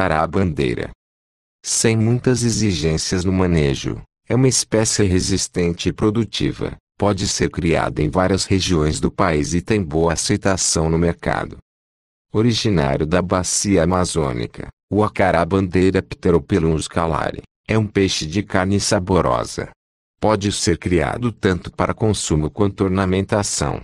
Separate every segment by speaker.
Speaker 1: acará-bandeira. Sem muitas exigências no manejo, é uma espécie resistente e produtiva, pode ser criada em várias regiões do país e tem boa aceitação no mercado. Originário da bacia amazônica, o acará-bandeira Pteropelum scalare é um peixe de carne saborosa. Pode ser criado tanto para consumo quanto ornamentação.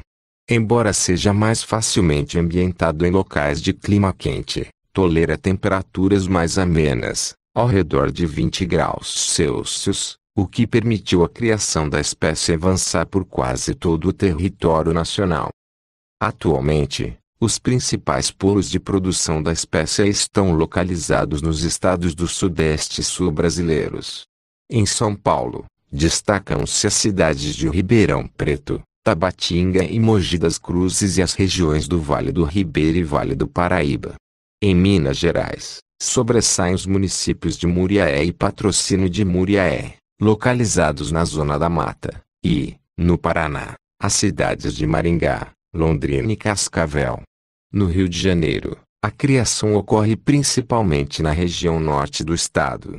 Speaker 1: Embora seja mais facilmente ambientado em locais de clima quente, tolera temperaturas mais amenas, ao redor de 20 graus Celsius, o que permitiu a criação da espécie avançar por quase todo o território nacional. Atualmente, os principais polos de produção da espécie estão localizados nos estados do Sudeste Sul brasileiros. Em São Paulo, destacam-se as cidades de Ribeirão Preto, Tabatinga e Mogi das Cruzes e as regiões do Vale do Ribeira e Vale do Paraíba. Em Minas Gerais, sobressaem os municípios de Muriaé e Patrocínio de Muriaé, localizados na Zona da Mata, e, no Paraná, as cidades de Maringá, Londrina e Cascavel. No Rio de Janeiro, a criação ocorre principalmente na região norte do estado.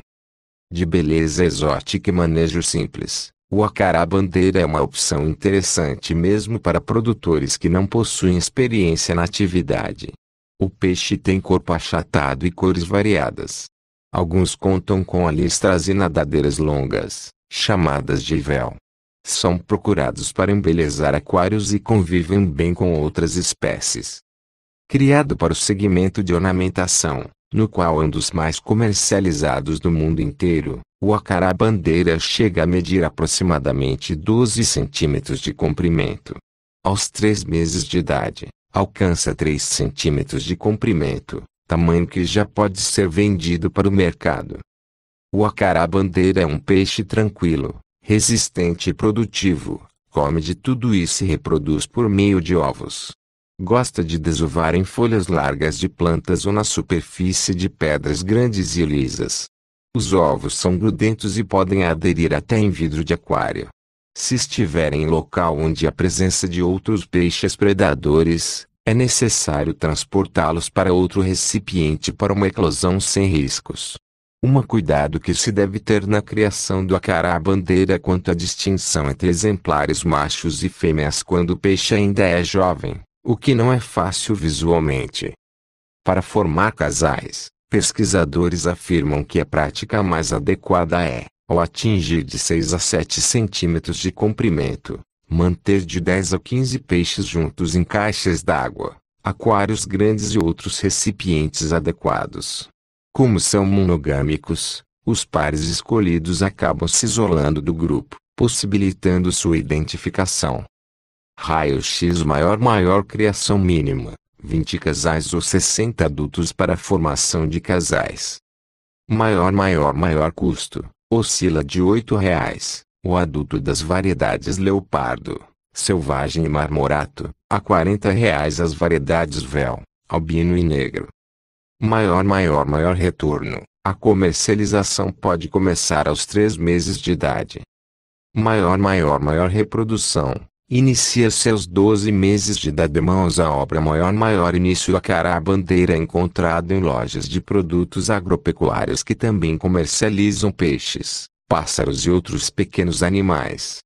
Speaker 1: De beleza exótica e manejo simples, o acará-bandeira é uma opção interessante mesmo para produtores que não possuem experiência na atividade. O peixe tem corpo achatado e cores variadas. Alguns contam com listras e nadadeiras longas, chamadas de véu. São procurados para embelezar aquários e convivem bem com outras espécies. Criado para o segmento de ornamentação, no qual é um dos mais comercializados do mundo inteiro, o acará-bandeira chega a medir aproximadamente 12 centímetros de comprimento. Aos 3 meses de idade, alcança 3 centímetros de comprimento, tamanho que já pode ser vendido para o mercado. O acará-bandeira é um peixe tranquilo, resistente e produtivo, come de tudo e se reproduz por meio de ovos. Gosta de desovar em folhas largas de plantas ou na superfície de pedras grandes e lisas. Os ovos são grudentos e podem aderir até em vidro de aquário. Se estiverem em local onde há presença de outros peixes predadores, é necessário transportá-los para outro recipiente para uma eclosão sem riscos. Cuidado que se deve ter na criação do acará-bandeira quanto à distinção entre exemplares machos e fêmeas quando o peixe ainda é jovem, o que não é fácil visualmente. Para formar casais, pesquisadores afirmam que a prática mais adequada é, ao atingir de 6 a 7 centímetros de comprimento, manter de 10 a 15 peixes juntos em caixas d'água, aquários grandes e outros recipientes adequados. Como são monogâmicos, os pares escolhidos acabam se isolando do grupo, possibilitando sua identificação. Raio-X maior criação mínima, 20 casais ou 60 adultos para a formação de casais. Maior custo, oscila de R$ 8,00, o adulto das variedades leopardo, selvagem e marmorato, a R$ 40,00 as variedades véu, albino e negro. Maior retorno, a comercialização pode começar aos 3 meses de idade. Maior reprodução, inicia-se aos 12 meses de idade. Mãos à obra. Maior início. Acará-bandeira é encontrado em lojas de produtos agropecuários que também comercializam peixes, pássaros e outros pequenos animais.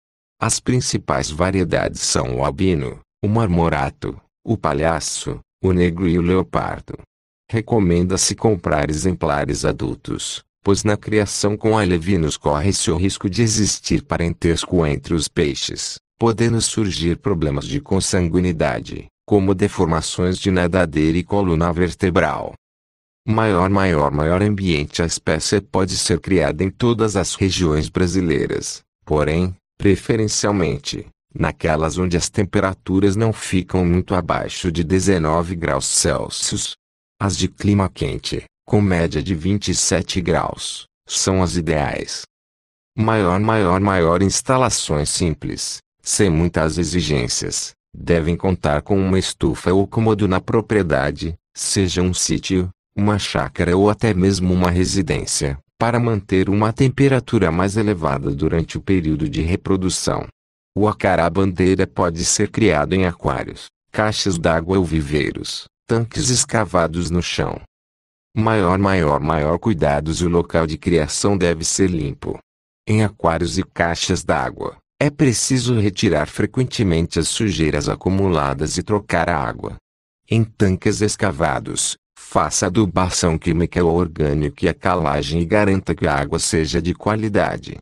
Speaker 1: As principais variedades são o albino, o marmorato, o palhaço, o negro e o leopardo. Recomenda-se comprar exemplares adultos, pois na criação com alevinos corre-se o risco de existir parentesco entre os peixes, podendo surgir problemas de consanguinidade, como deformações de nadadeira e coluna vertebral. Maior ambiente. A espécie pode ser criada em todas as regiões brasileiras, porém, preferencialmente, naquelas onde as temperaturas não ficam muito abaixo de 19 graus Celsius. As de clima quente, com média de 27 graus, são as ideais. Instalações simples, sem muitas exigências, devem contar com uma estufa ou cômodo na propriedade, seja um sítio, uma chácara ou até mesmo uma residência, para manter uma temperatura mais elevada durante o período de reprodução. O acará-bandeira pode ser criado em aquários, caixas d'água ou viveiros, tanques escavados no chão. Maior cuidados. O local de criação deve ser limpo. Em aquários e caixas d'água, é preciso retirar frequentemente as sujeiras acumuladas e trocar a água. Em tanques escavados, faça adubação química ou orgânica e a calagem e garanta que a água seja de qualidade.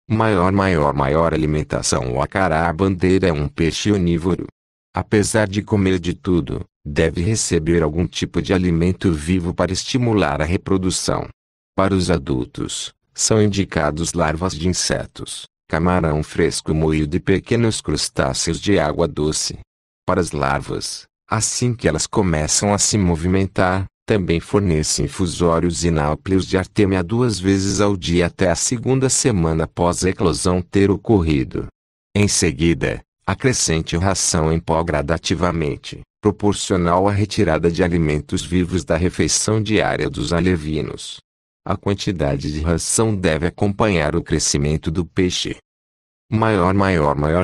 Speaker 1: Maior alimentação. O acará-bandeira é um peixe onívoro. Apesar de comer de tudo, deve receber algum tipo de alimento vivo para estimular a reprodução. Para os adultos, são indicados larvas de insetos, camarão fresco moído e pequenos crustáceos de água doce. Para as larvas, assim que elas começam a se movimentar, também fornece infusórios e náuplios de artêmia 2 vezes ao dia até a segunda semana após a eclosão ter ocorrido. Em seguida, acrescente ração em pó gradativamente, proporcional à retirada de alimentos vivos da refeição diária dos alevinos. A quantidade de ração deve acompanhar o crescimento do peixe. Maior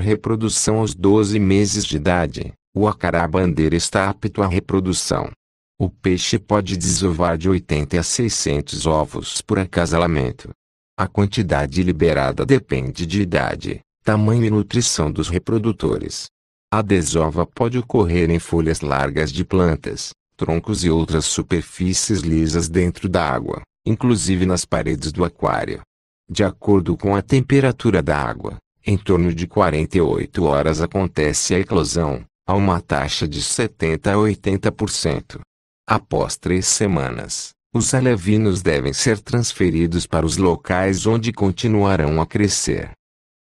Speaker 1: reprodução. Aos 12 meses de idade, o acará-bandeira está apto à reprodução. O peixe pode desovar de 80 a 600 ovos por acasalamento. A quantidade liberada depende de idade, tamanho e nutrição dos reprodutores. A desova pode ocorrer em folhas largas de plantas, troncos e outras superfícies lisas dentro da água, inclusive nas paredes do aquário. De acordo com a temperatura da água, em torno de 48 horas acontece a eclosão, a uma taxa de 70 a 80%. Após 3 semanas, os alevinos devem ser transferidos para os locais onde continuarão a crescer.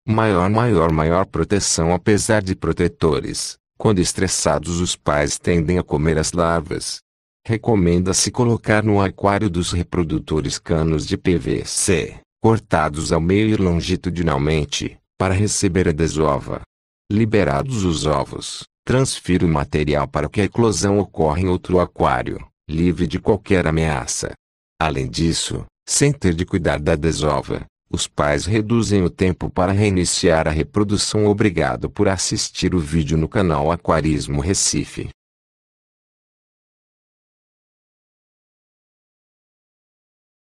Speaker 1: Maior proteção. Apesar de protetores, quando estressados os pais tendem a comer as larvas. Recomenda-se colocar no aquário dos reprodutores canos de PVC, cortados ao meio e longitudinalmente, para receber a desova. Liberados os ovos, transfira o material para que a eclosão ocorra em outro aquário, livre de qualquer ameaça. Além disso, sem ter de cuidar da desova, os pais reduzem o tempo para reiniciar a reprodução. Obrigado por assistir o vídeo no canal Aquarismo Recife.